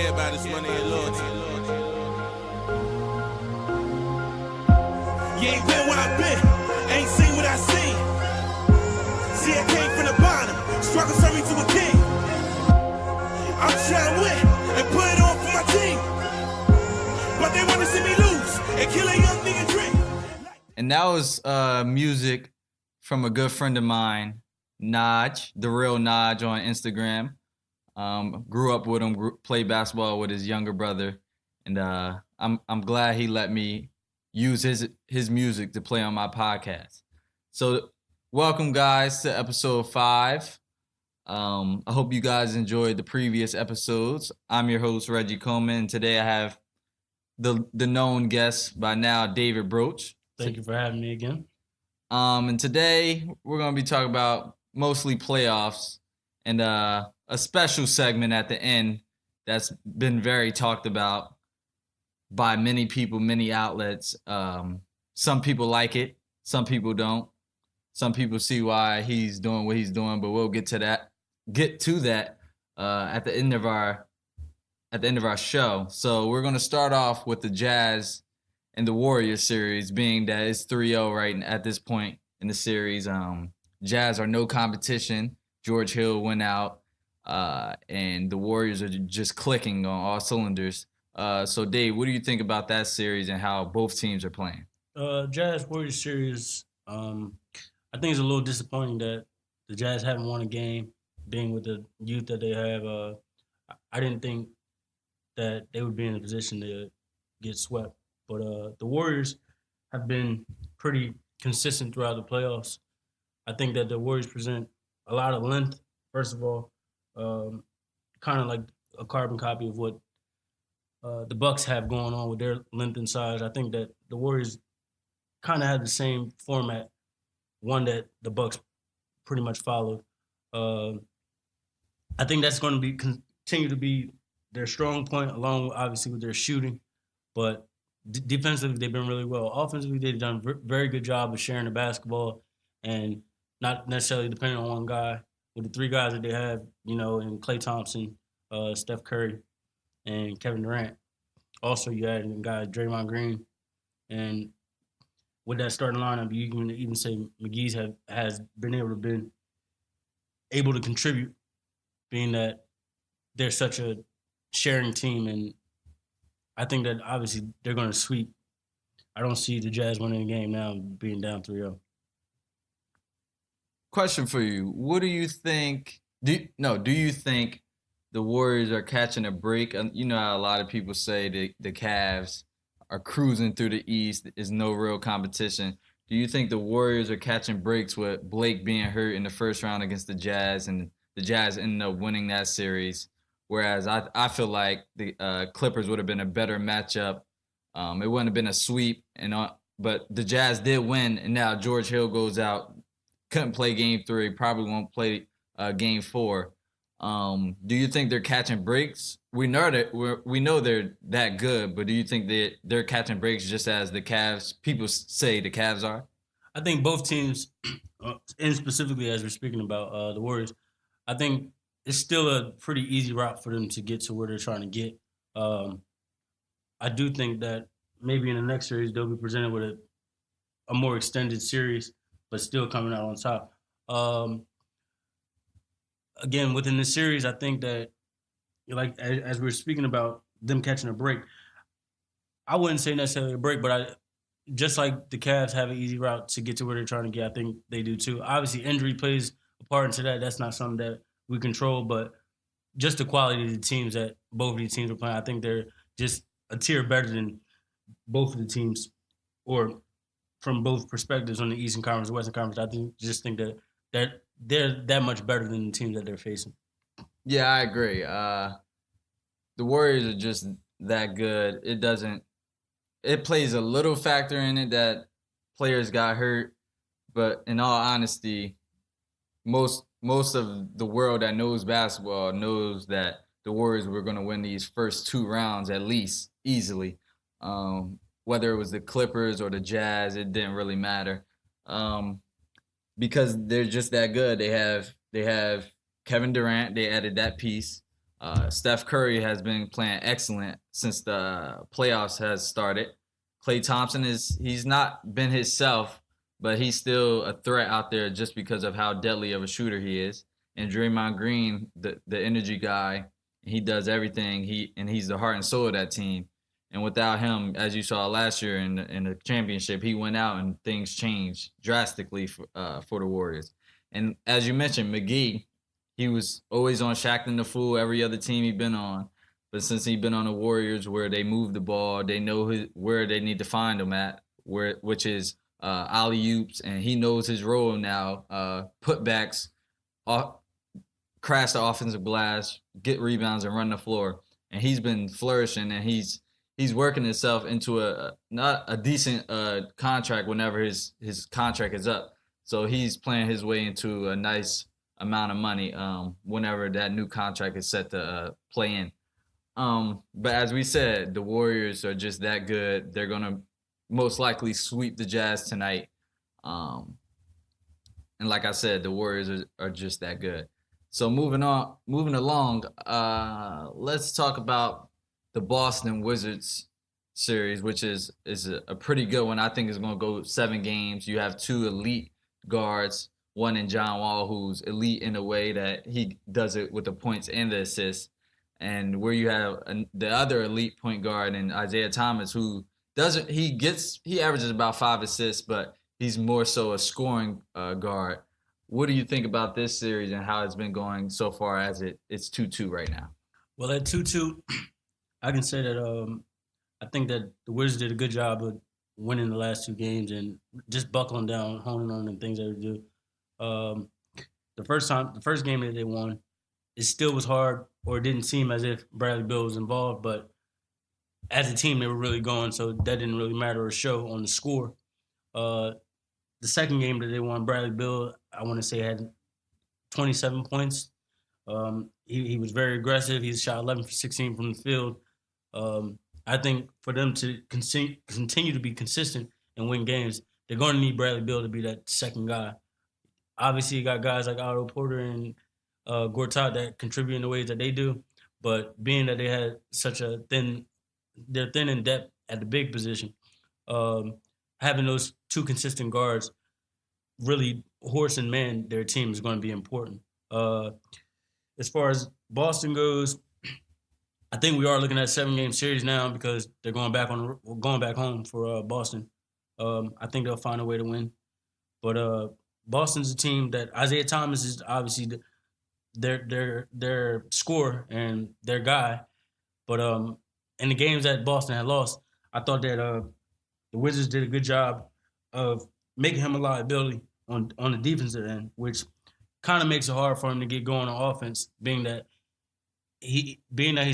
care about is money and loyalty. You ain't been where I've been, ain't seen what I seen. See, I came from the bottom, struggle turned me to a king. I'm trying to win and put it on for my team, but they wanna see me lose and kill a young nigga dream. And that was music from a good friend of mine, Naj, the real Naj on Instagram. Grew up with him, played basketball with his younger brother, and I'm glad he let me use his music to play on my podcast. So welcome guys to episode 5. I hope you guys enjoyed the previous episodes. I'm your host Reggie Coleman, and today I have the known guest by now, David Broach. Thank you for having me again. And today we're going to be talking about mostly playoffs and a special segment at the end that's been very talked about by many people, many outlets. Some people like it, some people don't. Some people see why he's doing what he's doing, but we'll get to that at the end of our show. So we're going to start off with the Jazz and the Warriors series, being that it's 3-0 right at this point in the series. Jazz are no competition. George Hill went out, and the Warriors are just clicking on all cylinders. So, Dave, what do you think about that series and how both teams are playing? Jazz Warriors series, I think it's a little disappointing that the Jazz haven't won a game, being with the youth that they have. I didn't think that they would be in a position to get swept. But the Warriors have been pretty consistent throughout the playoffs. I think that the Warriors present a lot of length, first of all, kind of like a carbon copy of what the Bucks have going on with their length and size. I think that the Warriors kind of have the same format, one that the Bucks pretty much followed. I think that's going to continue to be their strong point, along obviously with their shooting. But defensively, they've been really well. Offensively, they've done a very good job of sharing the basketball and not necessarily depending on one guy. With the 3 guys that they have, in Klay Thompson, Steph Curry, and Kevin Durant. Also, you add a guy, Draymond Green. And with that starting lineup, you can even say McGee's has been able to contribute, being that they're such a sharing team. And I think that obviously they're going to sweep. I don't see the Jazz winning the game now, being down 3-0. Question for you. What do you think? Do you think the Warriors are catching a break? You know how a lot of people say the Cavs are cruising through the East, is no real competition. Do you think the Warriors are catching breaks with Blake being hurt in the first round against the Jazz, and the Jazz ended up winning that series? Whereas I feel like the Clippers would have been a better matchup. It wouldn't have been a sweep, but the Jazz did win, and now George Hill goes out, couldn't play Game 3, probably won't play Game 4. Do you think they're catching breaks? We know they're that good, but do you think that they're catching breaks just as the Cavs, people say the Cavs are? I think both teams, and specifically as we're speaking about the Warriors, I think it's still a pretty easy route for them to get to where they're trying to get. I do think that maybe in the next series they'll be presented with a more extended series, but still coming out on top. Again, within the series, I think that, like as we're speaking about them catching a break, I wouldn't say necessarily a break, but just like the Cavs have an easy route to get to where they're trying to get, I think they do too. Obviously, injury plays a part into that. That's not something that we control, but just the quality of the teams that both of these teams are playing, I think they're just a tier better than both of the teams, or from both perspectives on the Eastern Conference and Western Conference. I think that they're that much better than the teams that they're facing. Yeah, I agree. The Warriors are just that good. It plays a little factor in it that players got hurt, but in all honesty, most of the world that knows basketball knows that the Warriors were going to win these first 2 rounds at least easily. Whether it was the Clippers or the Jazz, it didn't really matter. Because they're just that good. They have Kevin Durant. They added that piece. Steph Curry has been playing excellent since the playoffs has started. Klay Thompson he's not been himself, but he's still a threat out there just because of how deadly of a shooter he is. And Draymond Green, the energy guy, he does everything. He's the heart and soul of that team. And without him, as you saw last year in the championship, he went out and things changed drastically for the Warriors. And as you mentioned, McGee, he was always on Shaqtin' the Fool every other team he'd been on. But since he's been on the Warriors, where they move the ball, they know where they need to find him at, which is alley-oops, and he knows his role now. Putbacks, crash the offensive glass, get rebounds, and run the floor. And he's been flourishing, and he's working himself into not a decent contract whenever his contract is up. So he's playing his way into a nice amount of money whenever that new contract is set to play in. But as we said, the Warriors are just that good. They're going to most likely sweep the Jazz tonight. And like I said, the Warriors are just that good. So moving along, let's talk about the Boston Wizards series, which is a pretty good one. I think it's going to go 7 games. You have 2 elite guards, one in John Wall, who's elite in a way that he does it with the points and the assists, and where you have the other elite point guard in Isaiah Thomas, who he averages about 5 assists, but he's more so a scoring guard. What do you think about this series and how it's been going so far as it's 2-2 right now? Well, at 2-2, I can say that I think that the Wizards did a good job of winning the last 2 games and just buckling down, honing on the things they would do. The first game that they won, it still was hard, or it didn't seem as if Bradley Beal was involved, but as a team, they were really going, so that didn't really matter or show on the score. The second game that they won, Bradley Beal, I want to say, had 27 points. He was very aggressive. He shot 11 for 16 from the field. I think for them to continue to be consistent and win games, they're going to need Bradley Beal to be that second guy. Obviously, you got guys like Otto Porter and Gortat that contribute in the ways that they do, but being that they had they're thin in depth at the big position, having those 2 consistent guards really horse and man their team is going to be important. As far as Boston goes, I think we are looking at a 7-game series now because they're going back home for Boston. I think they'll find a way to win, but Boston's a team that Isaiah Thomas is obviously their scorer and their guy, but in the games that Boston had lost, I thought that the Wizards did a good job of making him a liability on the defensive end, which kind of makes it hard for him to get going on offense, being that he's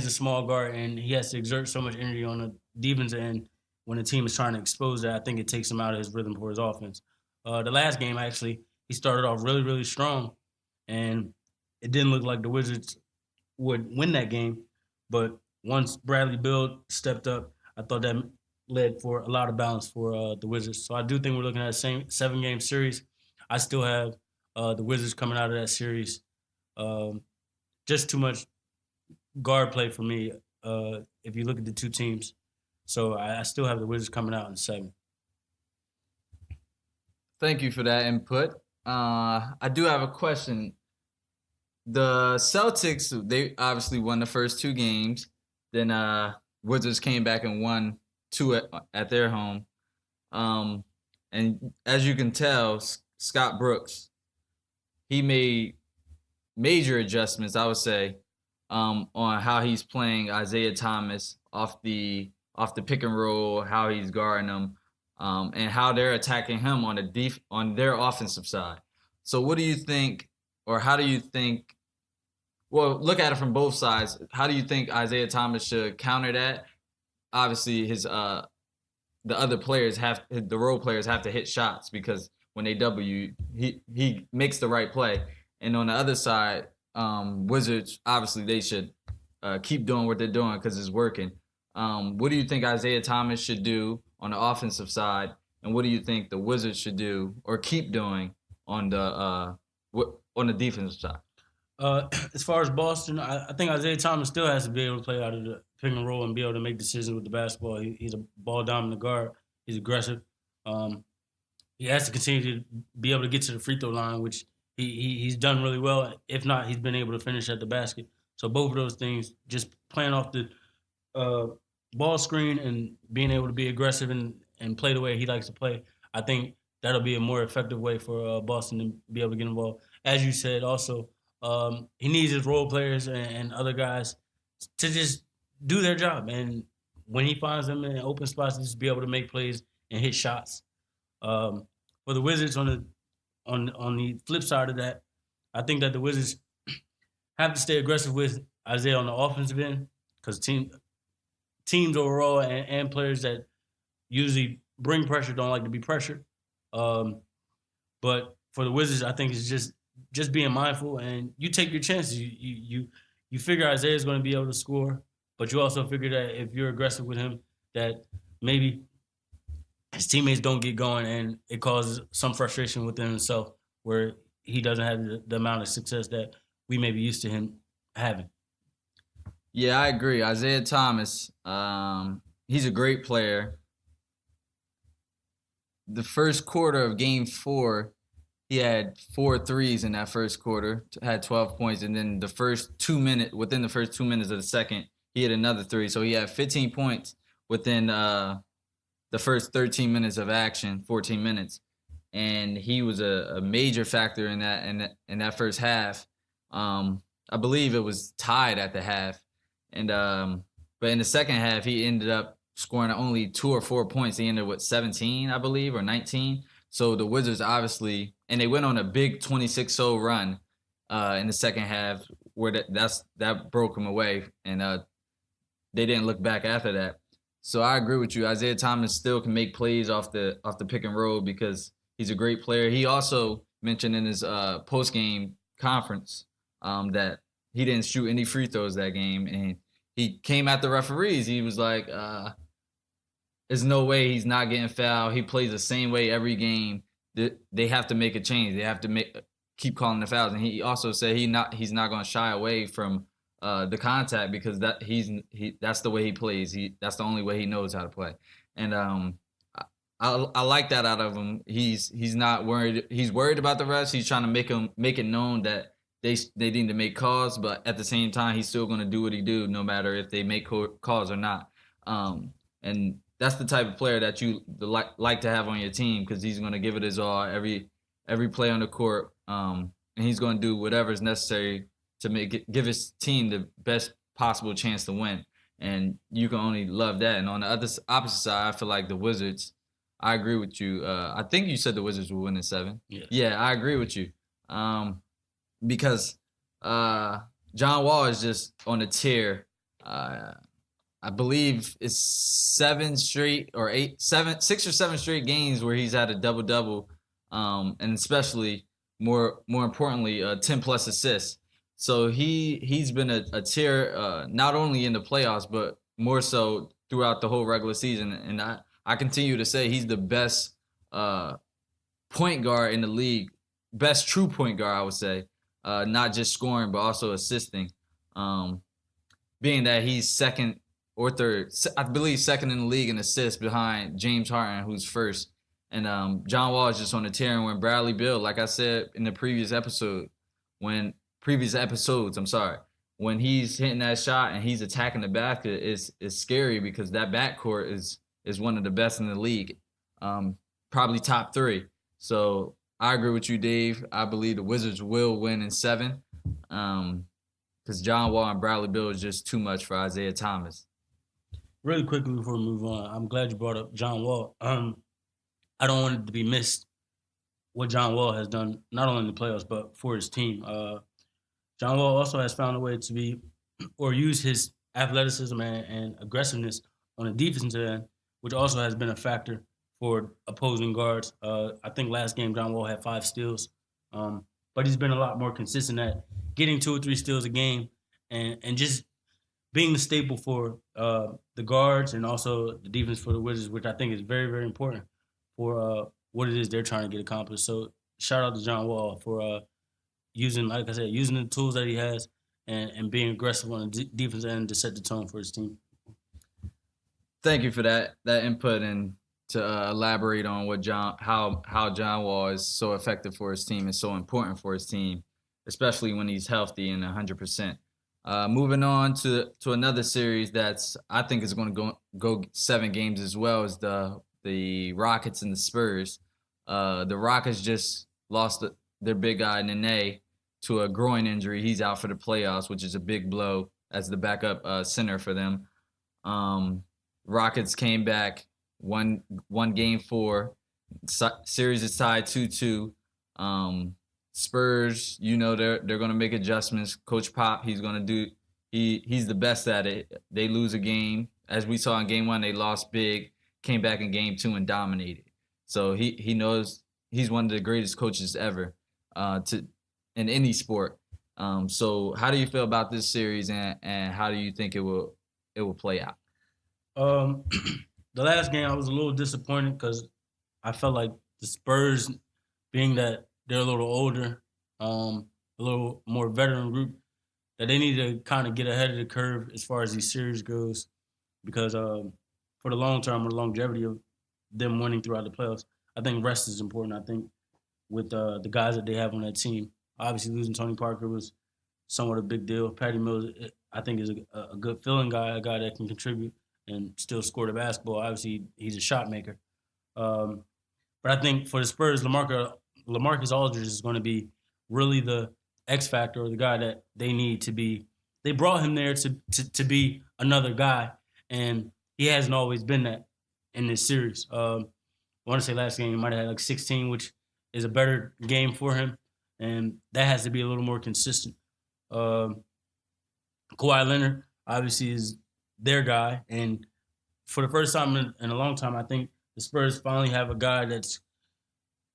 a small guard and he has to exert so much energy on the defensive end when the team is trying to expose that. I think it takes him out of his rhythm for his offense. The last game, actually, he started off really, really strong, and it didn't look like the Wizards would win that game. But once Bradley Beal stepped up, I thought that led for a lot of balance for the Wizards. So I do think we're looking at a 7-game series. I still have the Wizards coming out of that series. Just too much guard play for me if you look at the 2 teams. So I still have the Wizards coming out in 7. Thank you for that input. I do have a question. The Celtics, they obviously won the first 2 games. Then Wizards came back and won 2 at their home. And as you can tell, Scott Brooks, he made major adjustments, I would say, on how he's playing Isaiah Thomas off the pick and roll, how he's guarding them, and how they're attacking him on their offensive side. So what do you think, or how do you think? Well, look at it from both sides. How do you think Isaiah Thomas should counter that? Obviously, the other players the role players have to hit shots because when they double you, he makes the right play. And on the other side, Wizards, obviously they should keep doing what they're doing because it's working. What do you think Isaiah Thomas should do on the offensive side, and what do you think the Wizards should do or keep doing on the defensive side? As far as Boston, I think Isaiah Thomas still has to be able to play out of the pick and roll and be able to make decisions with the basketball. He's a ball dominant guard. He's aggressive. Um, he has to continue to be able to get to the free throw line, which he's done really well. If not, he's been able to finish at the basket. So both of those things, just playing off the ball screen and being able to be aggressive and play the way he likes to play, I think that'll be a more effective way for Boston to be able to get involved. As you said, also, he needs his role players and other guys to just do their job. And when he finds them in open spots, just be able to make plays and hit shots. For the Wizards, on the flip side of that, I think that the Wizards have to stay aggressive with Isaiah on the offensive end because teams overall and players that usually bring pressure don't like to be pressured. But for the Wizards, I think it's just being mindful and you take your chances. You figure Isaiah's going to be able to score, but you also figure that if you're aggressive with him, that maybe his teammates don't get going and it causes some frustration within himself where he doesn't have the amount of success that we may be used to him having. Yeah, I agree. Isaiah Thomas, he's a great player. The first quarter of Game 4, he had 4 threes in that first quarter, had 12 points, and then within the first 2 minutes of the second, he had another 3. So he had 15 points within the first 13 minutes of action, 14 minutes, and he was a major factor in that first half. I believe it was tied at the half, and but in the second half, he ended up scoring only 2 or 4 points. He ended with 17, I believe, or 19. So the Wizards obviously, and they went on a big 26-0 run in the second half, where that broke them away, and they didn't look back after that. So I agree with you. Isaiah Thomas still can make plays off the pick and roll because he's a great player. He also mentioned in his post-game conference that he didn't shoot any free throws that game, and he came at the referees. He was like, there's no way he's not getting fouled. He plays the same way every game. They have to make a change. They have to keep calling the fouls. And he also said he's not going to shy away from the contact because that's the way he plays. That's the only way he knows how to play. And I like that out of him. He's not worried. He's worried about the refs. He's trying to make it known that they need to make calls, but at the same time, he's still going to do what he do, no matter if they make calls or not. And that's the type of player that you like to have on your team because he's going to give it his all every play on the court, and he's going to do whatever is necessary to give his team the best possible chance to win. And you can only love that. And on the opposite side, I feel like the Wizards. I agree with you. I think you said the Wizards will win in 7. Yeah, I agree with you. Because John Wall is just on a tear. I believe it's 6 or 7 straight games where he's had a double-double, and especially more importantly, 10 plus assists. So he's been a tear not only in the playoffs but more so throughout the whole regular season. And I continue to say he's the best point guard in the league, best true point guard, I would say. Not just scoring, but also assisting. Being that he's second or third, I believe second in the league in assists behind James Harden, who's first. And John Wall is just on the tear. And when Bradley Beal, like I said in the previous episodes, when he's hitting that shot and he's attacking the basket, it's scary because that backcourt is one of the best in the league, probably top 3. So I agree with you, Dave. I believe the Wizards will win in 7 because John Wall and Bradley Beal is just too much for Isaiah Thomas. Really quickly before we move on, I'm glad you brought up John Wall. I don't want it to be missed what John Wall has done, not only in the playoffs, but for his team. John Wall also has found a way to use his athleticism and aggressiveness on the defensive end, which also has been a factor for opposing guards. I think last game John Wall had 5 steals, but he's been a lot more consistent at getting 2 or 3 steals a game and just being the staple for the guards and also the defense for the Wizards, which I think is very, very important for what it is they're trying to get accomplished. So shout out to John Wall for using, like I said, using the tools that he has and being aggressive on the defense end to set the tone for his team. Thank you for that input and to elaborate on what how John Wall is so effective for his team and so important for his team, especially when he's healthy and 100%. Moving on to another series that's I think is going to go 7 games as well as the Rockets and the Spurs. The Rockets just lost their big guy Nene to a groin injury. He's out for the playoffs, which is a big blow as the backup center for them. Rockets came back, won game 4. Series is tied 2-2. Spurs, they're going to make adjustments. Coach Pop, he's the best at it. They lose a game. As we saw in game 1, they lost big, came back in game 2 and dominated. So he knows he's one of the greatest coaches ever in any sport. So how do you feel about this series and how do you think it will play out? The last game I was a little disappointed because I felt like the Spurs, being that they're a little older, a little more veteran group, that they need to kind of get ahead of the curve as far as these series goes, because for the long term or the longevity of them winning throughout the playoffs, I think rest is important. I think with the guys that they have on that team, obviously losing Tony Parker was somewhat a big deal. Patty Mills, I think, is a good filling guy, a guy that can contribute and still score the basketball. Obviously, he's a shot maker. But I think for the Spurs, LaMarcus Aldridge is going to be really the X factor or the guy that they need to be. They brought him there to be another guy, and he hasn't always been that in this series. I want to say last game he might have had like 16, which is a better game for him, and that has to be a little more consistent. Kawhi Leonard obviously is their guy, and for the first time in a long time, I think the Spurs finally have a guy that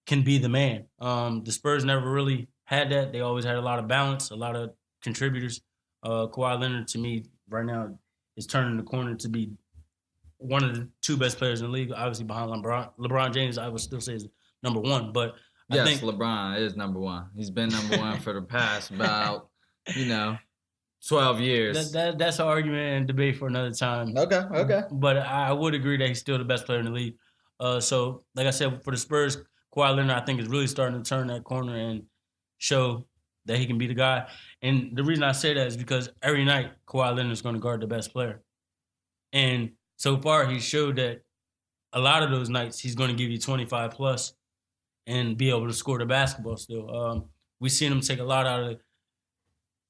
can be the man. The Spurs never really had that. They always had a lot of balance, a lot of contributors. Kawhi Leonard, to me, right now, is turning the corner to be one of the 2 best players in the league, obviously behind LeBron James. I would still say is number 1, but I think LeBron is number 1. He's been number 1 for the past about 12 years. That's an argument and debate for another time. Okay. But I would agree that he's still the best player in the league. So, like I said, for the Spurs, Kawhi Leonard, I think, is really starting to turn that corner and show that he can be the guy. And the reason I say that is because every night Kawhi Leonard is going to guard the best player. And so far, he showed that a lot of those nights he's going to give you 25 plus and be able to score the basketball still. We've seen him take a lot out of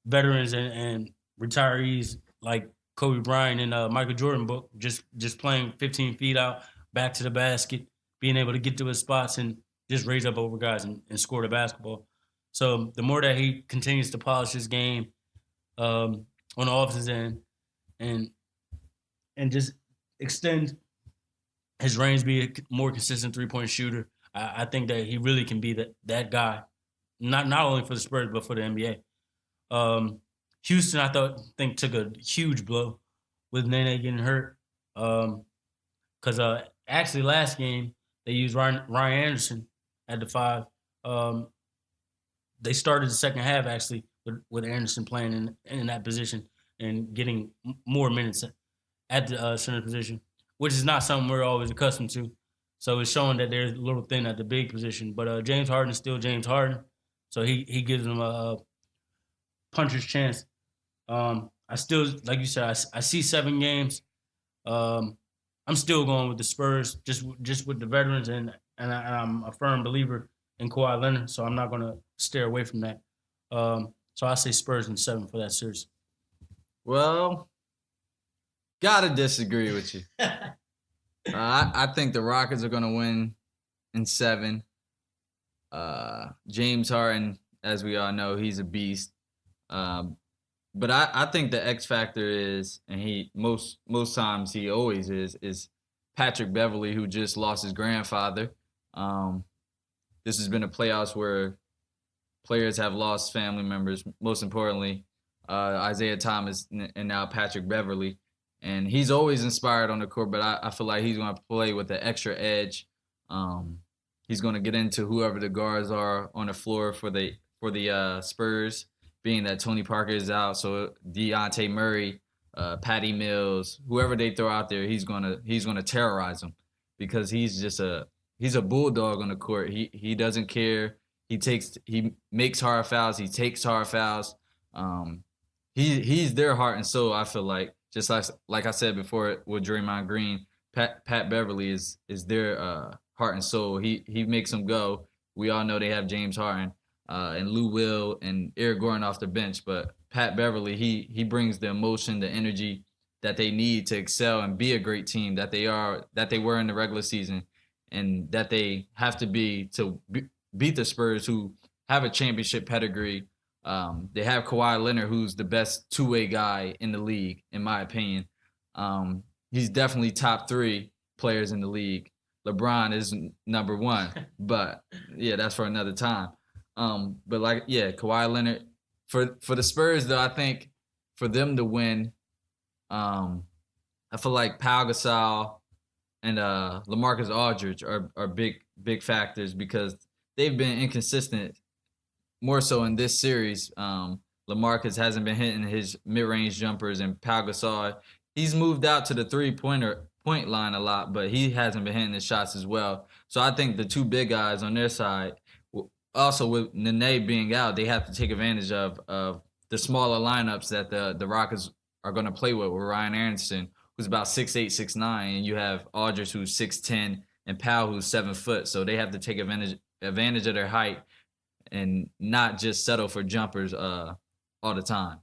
veterans and retirees like Kobe Bryant and Michael Jordan book, just playing 15 feet out, back to the basket, being able to get to his spots and just raise up over guys and score the basketball. So the more that he continues to polish his game on the offensive end and just extend his range, be a more consistent 3-point shooter, I think that he really can be that guy, not only for the Spurs but for the NBA. Houston, I think took a huge blow with Nene getting hurt. Because actually last game they used Ryan Anderson at the 5. They started the second half actually with Anderson playing in that position and getting more minutes at the center position, which is not something we're always accustomed to. So it's showing that they're a little thin at the big position. But James Harden is still James Harden, so he gives them a puncher's chance. I still, like you said, I see 7 games. I'm still going with the Spurs, just with the veterans, and I'm a firm believer in Kawhi Leonard, so I'm not going to steer away from that. So I say Spurs in 7 for that series. Well, gotta disagree with you. I think the Rockets are going to win in 7. James Harden, as we all know, he's a beast. But I think the X factor is, and he most times he always is Patrick Beverley, who just lost his grandfather. This has been a playoffs where players have lost family members. Most importantly, Isaiah Thomas and now Patrick Beverley. And he's always inspired on the court, but I feel like he's going to play with the extra edge. He's going to get into whoever the guards are on the floor for for the Spurs, being that Tony Parker is out. So Dejounte Murray, Patty Mills, whoever they throw out there, he's gonna terrorize them because he's a bulldog on the court. He doesn't care. He makes hard fouls. He takes hard fouls. He's their heart and soul. I feel like, just like I said before with Draymond Green, Pat Beverly is their heart and soul. He makes them go. We all know they have James Harden and Lou Will and Eric Gordon off the bench, but Pat Beverly, he brings the emotion, the energy that they need to excel and be a great team that they were in the regular season, and that they have to be to beat the Spurs, who have a championship pedigree. They have Kawhi Leonard, who's the best two-way guy in the league, in my opinion. He's definitely top 3 players in the league. LeBron is number 1, but yeah, that's for another time. But Kawhi Leonard for the Spurs, though, I think for them to win, I feel like Pau Gasol and LaMarcus Aldridge are big factors because they've been inconsistent. More so in this series, LaMarcus hasn't been hitting his mid-range jumpers, and Pau Gasol, he's moved out to the point line a lot, but he hasn't been hitting his shots as well. So I think the 2 big guys on their side, also with Nene being out, they have to take advantage of the smaller lineups that the Rockets are going to play with Ryan Anderson, who's about 6'8", 6'9", and you have Aldridge, who's 6'10", and Pau, who's 7 foot. So they have to take advantage of their height and not just settle for jumpers all the time.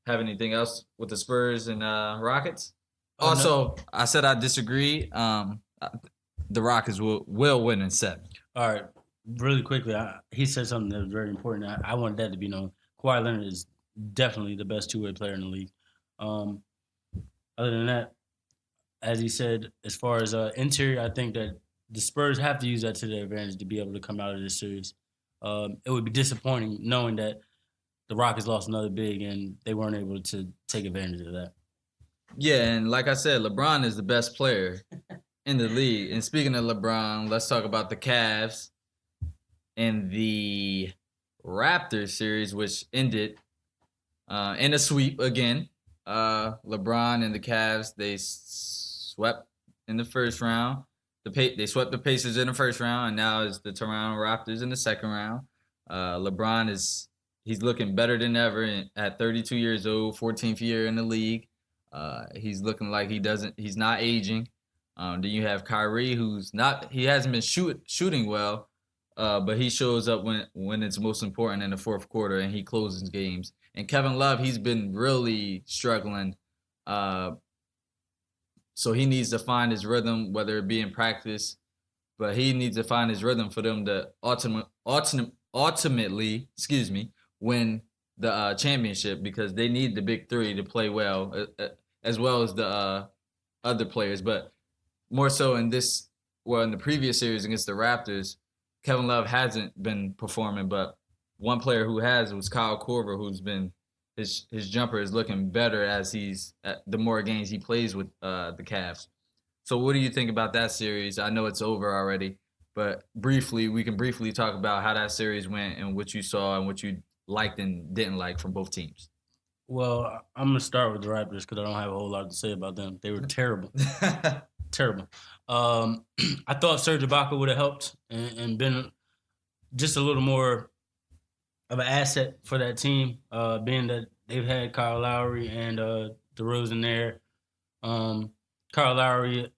Have anything else with the Spurs and Rockets? Also, no. I said I disagree. The Rockets will win in 7. All right. Really quickly, he said something that was very important. I wanted that to be known. Kawhi Leonard is definitely the best two-way player in the league. Other than that, as he said, as far as interior, I think that the Spurs have to use that to their advantage to be able to come out of this series. It would be disappointing knowing that the Rockets lost another big and they weren't able to take advantage of that. Yeah, and like I said, LeBron is the best player in the league. And speaking of LeBron, let's talk about the Cavs and the Raptors series, which ended in a sweep again. LeBron and the Cavs, they swept in the first round. They swept the Pacers in the first round, and now it's the Toronto Raptors in the second round. LeBron he's looking better than ever at 32 years old, 14th year in the league. He's looking like he's not aging. Then you have Kyrie, he hasn't been shooting well, but he shows up when it's most important in the fourth quarter, and he closes games. And Kevin Love, he's been really struggling. So he needs to find his rhythm, whether it be in practice, but he needs to find his rhythm for them to ultimately, win the championship, because they need the big three to play well as the other players. But more so in the previous series against the Raptors, Kevin Love hasn't been performing, but one player who has was Kyle Korver, who's been his jumper is looking better as the more games he plays with the Cavs. So what do you think about that series? I know it's over already, but we can briefly talk about how that series went and what you saw and what you liked and didn't like from both teams. Well, I'm going to start with the Raptors because I don't have a whole lot to say about them. They were terrible. Terrible. I thought Serge Ibaka would have helped and been just a little more of an asset for that team, being that they've had Kyle Lowry and DeRozan there. Kyle Lowry,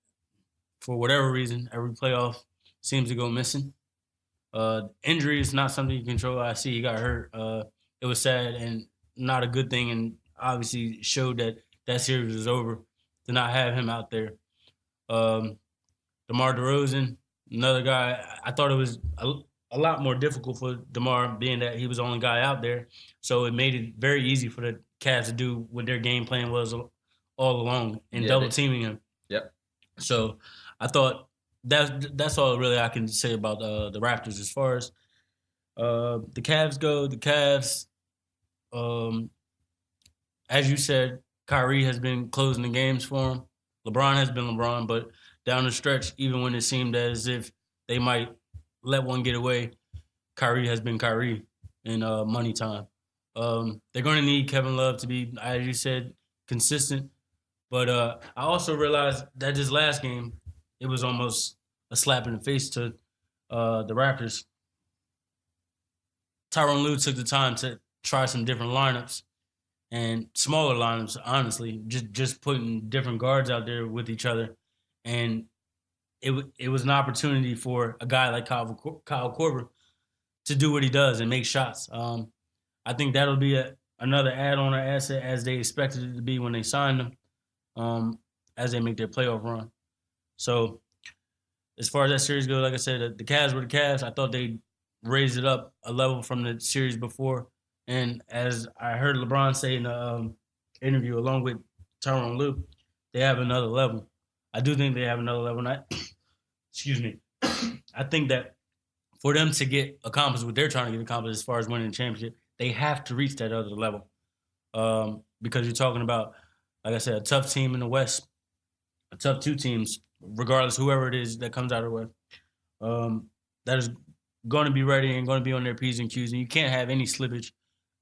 for whatever reason, every playoff seems to go missing. Injury is not something you control. I see he got hurt. It was sad and not a good thing, and obviously showed that series was over to not have him out there. DeMar DeRozan, another guy, I thought it was a lot more difficult for DeMar, being that he was the only guy out there. So it made it very easy for the Cavs to do what their game plan was all along and double teaming him. Yep. So I thought that's all really I can say about the Raptors. As far as the Cavs go, as you said, Kyrie has been closing the games for him. LeBron has been LeBron, but down the stretch, even when it seemed as if they might let one get away, Kyrie has been Kyrie in money time. They're going to need Kevin Love to be, as you said, consistent. But I also realized that this last game, it was almost a slap in the face to the Raptors. Tyronn Lue took the time to try some different lineups and smaller lineups, honestly, just putting different guards out there with each other. And it was an opportunity for a guy like Kyle Korver to do what he does and make shots. I think that'll be another add-on or asset as they expected it to be when they signed him, as they make their playoff run. So as far as that series goes, like I said, the Cavs were the Cavs. I thought they raised it up a level from the series before. And as I heard LeBron say in the interview along with Tyronn Lue, they have another level. I do think they have another level. And excuse me. I think that for them to get accomplished what they're trying to get accomplished as far as winning the championship, they have to reach that other level. Because you're talking about, like I said, a tough team in the West, a tough two teams, regardless whoever it is that comes out of the West, that is going to be ready and going to be on their P's and Q's. And you can't have any slippage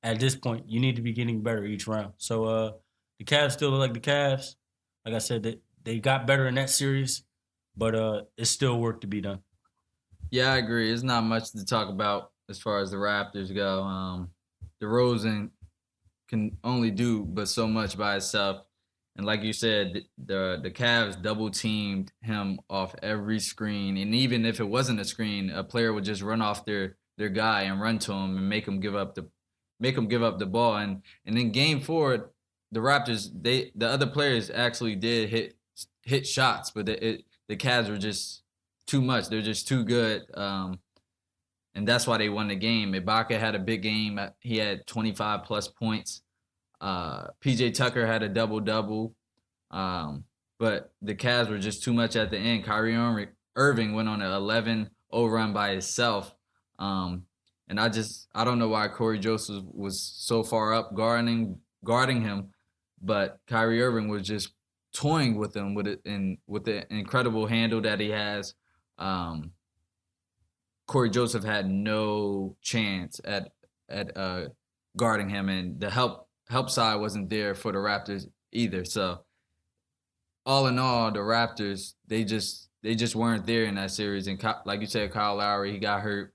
at this point. You need to be getting better each round. So the Cavs still look like the Cavs. Like I said, they got better in that series, but it's still work to be done. Yeah, I agree. There's not much to talk about as far as the Raptors go. DeRozan can only do but so much by himself. And like you said, the Cavs double-teamed him off every screen. And even if it wasn't a screen, a player would just run off their guy and run to him and make him give up the ball. And in Game 4, the Raptors, the other players actually did hit shots, but the Cavs were just too much. They're just too good. And that's why they won the game. Ibaka had a big game. He had 25-plus points. PJ Tucker had a double-double. But the Cavs were just too much at the end. Kyrie Irving went on an 11-0 run by himself. And I don't know why Corey Joseph was so far up guarding him, but Kyrie Irving was just toying with him with the incredible handle that he has. Corey Joseph had no chance at guarding him, and the help side wasn't there for the Raptors either. So all in all, the Raptors, they just weren't there in that series. And like you said, Kyle Lowry, he got hurt.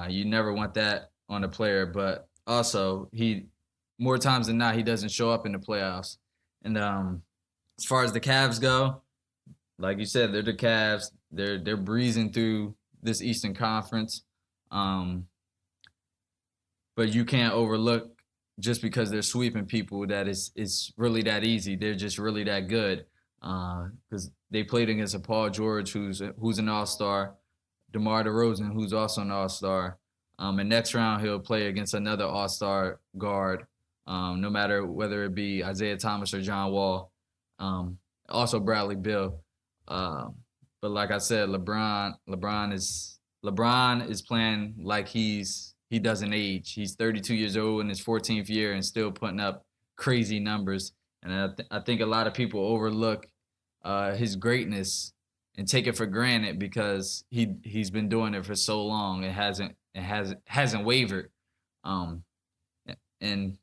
You never want that on a player, but also more times than not, he doesn't show up in the playoffs. And as far as the Cavs go, like you said, they're the Cavs. They're breezing through this Eastern Conference. But you can't overlook just because they're sweeping people that it's really that easy. They're just really that good. Because they played against a Paul George who's an all-star, DeMar DeRozan who's also an all-star. And next round he'll play against another all-star guard, no matter whether it be Isaiah Thomas or John Wall. Also Bradley Beal. But like I said, LeBron is playing like he doesn't age. He's 32 years old in his 14th year and still putting up crazy numbers. And I think a lot of people overlook his greatness and take it for granted because he's been doing it for so long. It hasn't wavered. And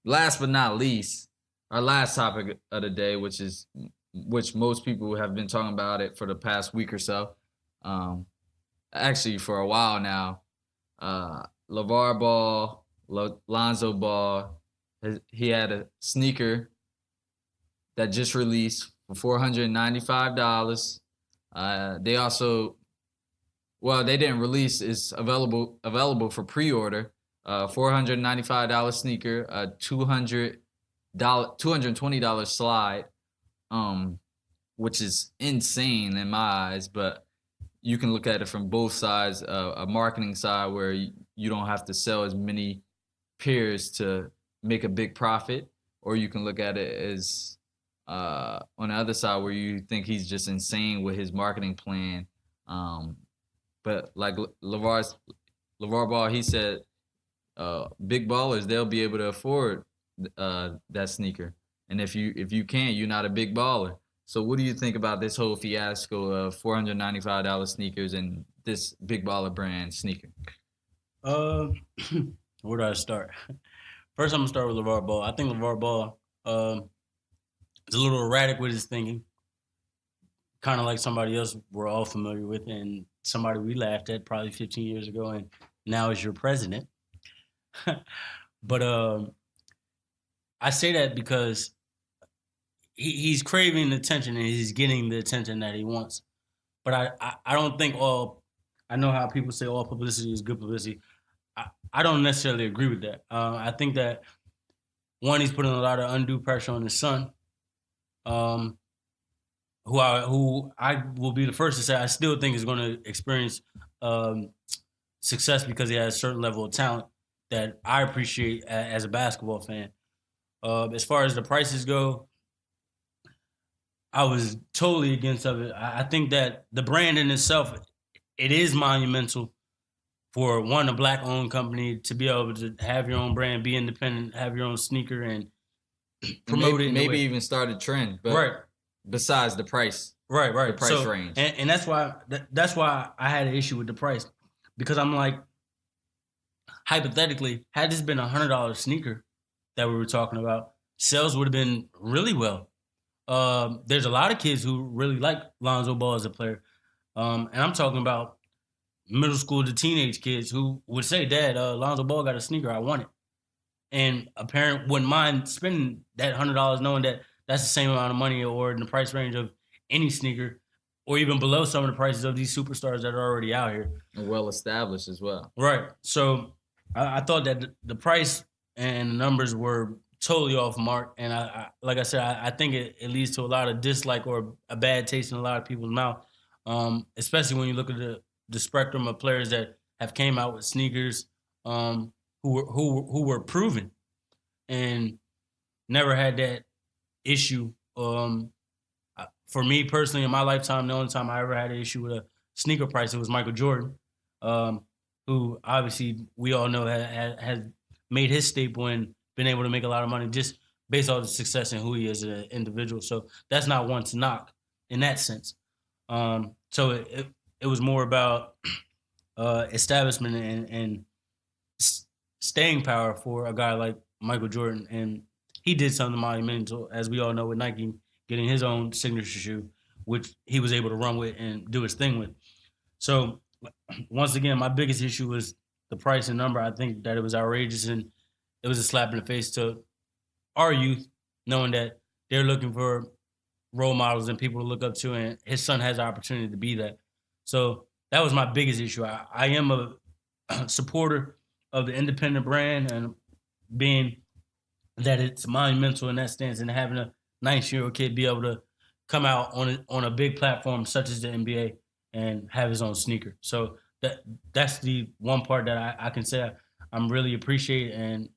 last but not least, our last topic of the day, which most people have been talking about it for the past week or so. Actually, for a while now. Lavar Ball, Lonzo Ball, he had a sneaker that just released for $495. They also, they didn't release. It's available for pre-order. $495 sneaker, a $220 slide, which is insane in my eyes. But you can look at it from both sides. A marketing side where you don't have to sell as many pairs to make a big profit, or you can look at it as on the other side where you think he's just insane with his marketing plan. But like Lavar Ball, he said, big ballers, they'll be able to afford that sneaker. And if you can't, you're not a big baller. So what do you think about this whole fiasco of $495 sneakers and this Big Baller brand sneaker? Where do I start? First, I'm gonna start with Lavar Ball. I think Lavar Ball is a little erratic with his thinking, kind of like somebody else we're all familiar with, and somebody we laughed at probably 15 years ago, and now is your president. But I say that because he's craving attention and he's getting the attention that he wants. But I don't think I know how people say all publicity is good publicity. I don't necessarily agree with that. I think that, one, he's putting a lot of undue pressure on his son, who I will be the first to say I still think is going to experience success because he has a certain level of talent that I appreciate as a basketball fan. As far as the prices go, I was totally against of it. I think that the brand in itself, it is monumental for, one, a black-owned company to be able to have your own brand, be independent, have your own sneaker, and promote it. Maybe even start a trend, but right. Besides the price, right, the price range, and that's why I had an issue with the price, because I'm like, hypothetically, had this been $100 sneaker that we were talking about, sales would have been really well. There's a lot of kids who really like Lonzo Ball as a player, and I'm talking about middle school to teenage kids who would say, "Dad, Lonzo Ball got a sneaker, I want it," and a parent wouldn't mind spending that $100 knowing that that's the same amount of money or in the price range of any sneaker, or even below some of the prices of these superstars that are already out here. And well established as well. Right. So I thought that the price and the numbers were totally off mark. And I like I said, I think it leads to a lot of dislike or a bad taste in a lot of people's mouth, especially when you look at the spectrum of players that have came out with sneakers who were proven and never had that issue. For me personally, in my lifetime, the only time I ever had an issue with a sneaker price, it was Michael Jordan, who obviously we all know has made his staple and been able to make a lot of money just based on the success and who he is as an individual. So that's not one to knock in that sense. So it was more about establishment and staying power for a guy like Michael Jordan. And he did something monumental, as we all know, with Nike getting his own signature shoe, which he was able to run with and do his thing with. So once again, my biggest issue was the price and number. I think that it was outrageous, and it was a slap in the face to our youth, knowing that they're looking for role models and people to look up to, and his son has the opportunity to be that. So that was my biggest issue. I am a supporter of the independent brand, and being that it's monumental in that stance, and having a 19-year-old kid be able to come out on a big platform such as the NBA and have his own sneaker. So that's the one part that I can say I'm really appreciate, and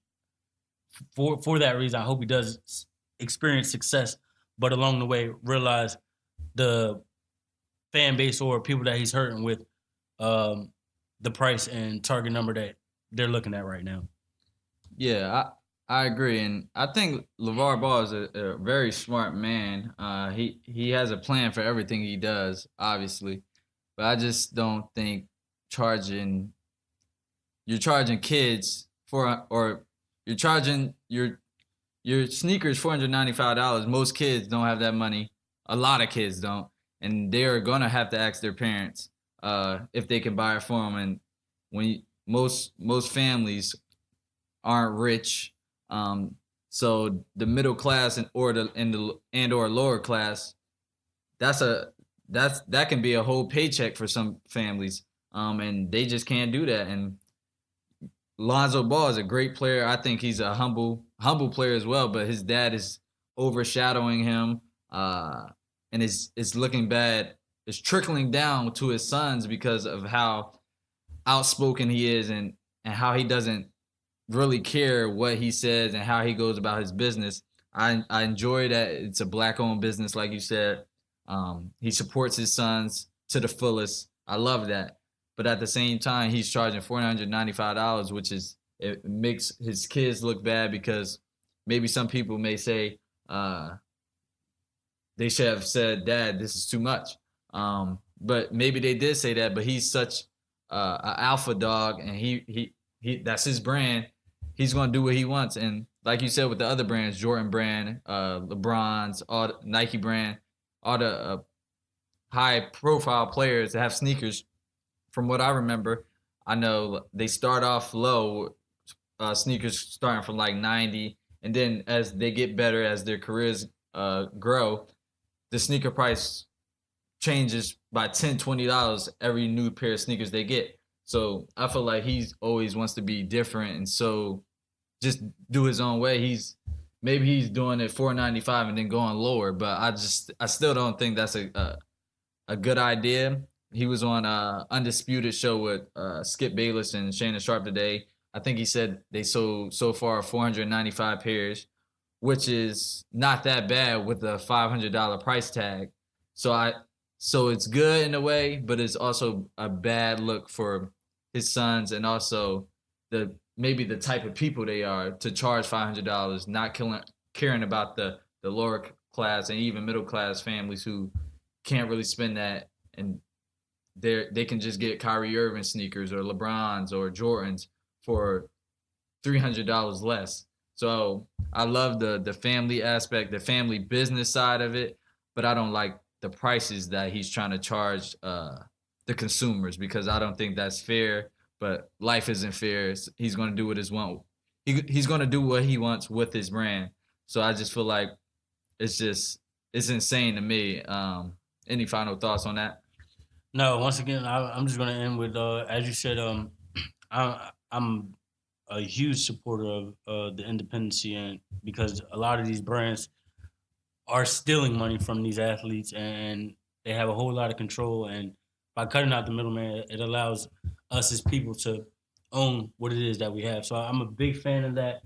for that reason, I hope he does experience success, but along the way realize the fan base or people that he's hurting with the price and target number that they're looking at right now. Yeah, I agree, and I think LeVar Ball is a very smart man. He has a plan for everything he does, obviously, but I just don't think you're charging kids or you're charging your sneakers $495. Most kids don't have that money. A lot of kids don't, and they're gonna have to ask their parents if they can buy it for them. And most families aren't rich. So the middle class or lower class, that can be a whole paycheck for some families. And they just can't do that. And Lonzo Ball is a great player. I think he's a humble player as well, but his dad is overshadowing him. And it's looking bad. It's trickling down to his sons because of how outspoken he is and how he doesn't really care what he says and how he goes about his business. I enjoy that it's a black-owned business, like you said. He supports his sons to the fullest. I love that. But at the same time, he's charging $495, which it makes his kids look bad because maybe some people may say they should have said, "Dad, this is too much." but maybe they did say that. But he's such an alpha dog, and he that's his brand. He's gonna do what he wants, and like you said with the other brands, Jordan brand, LeBron's, all the Nike brand, all the high profile players that have sneakers. From what I remember, I know they start off low, sneakers starting from like 90, and then as they get better, as their careers grow, the sneaker price changes by $10, $20 every new pair of sneakers they get. So I feel like he's always wants to be different, and so just do his own way. Maybe he's doing it $4.95 and then going lower, but I still don't think that's a good idea. He was on Undisputed show with Skip Bayless and Shannon Sharp today. I think he said they sold so far 495 pairs, which is not that bad with a $500 price tag. So it's good in a way, but it's also a bad look for his sons and also maybe the type of people they are to charge $500, not caring about the lower class and even middle class families who can't really spend that, and they can just get Kyrie Irving sneakers or LeBron's or Jordans for $300 less. So I love the family aspect, the family business side of it, but I don't like the prices that he's trying to charge the consumers, because I don't think that's fair. But life isn't fair. He's going to do what he's going to do what he wants with his brand. So I just feel like it's insane to me. Any final thoughts on that? No, once again, I'm just going to end with, as you said, I'm a huge supporter of the independency, and because a lot of these brands are stealing money from these athletes, and they have a whole lot of control. And by cutting out the middleman, it allows us as people to own what it is that we have. So I'm a big fan of that,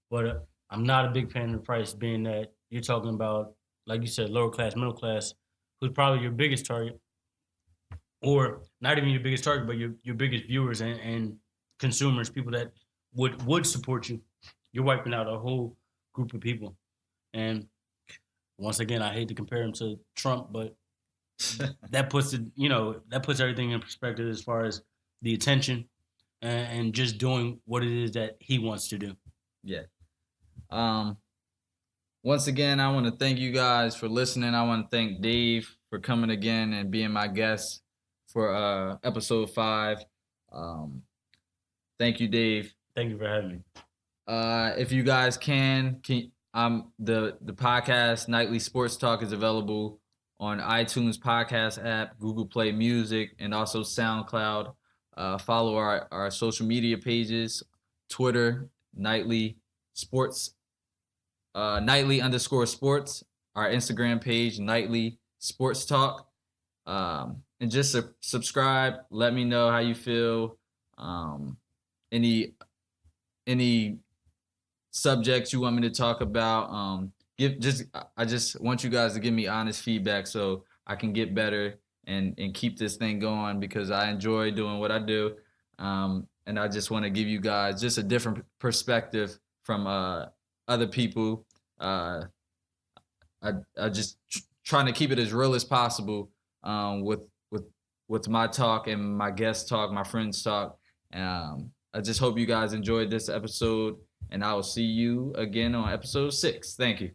but I'm not a big fan of the price, being that you're talking about, like you said, lower class, middle class, who's probably your biggest target, or not even your biggest target, but your biggest viewers and consumers, people that would support you. You're wiping out a whole group of people. And once again, I hate to compare him to Trump, but that puts everything in perspective as far as the attention and just doing what it is that he wants to do. Yeah. Once again, I want to thank you guys for listening. I want to thank Dave for coming again and being my guest for episode 5. Thank you, Dave. Thank you for having me. If you guys can the podcast Nightly Sports Talk is available on iTunes podcast app, Google Play Music, and also SoundCloud. Follow our social media pages, Twitter, Nightly Sports, Nightly_sports, our Instagram page, Nightly Sports Talk. And just subscribe. Let me know how you feel. Any subjects you want me to talk about. I just want you guys to give me honest feedback so I can get better and keep this thing going, because I enjoy doing what I do. And I just want to give you guys just a different perspective from other people. I just trying to keep it as real as possible with my talk and my guest talk, my friends talk. I just hope you guys enjoyed this episode, and I will see you again on episode 6. Thank you.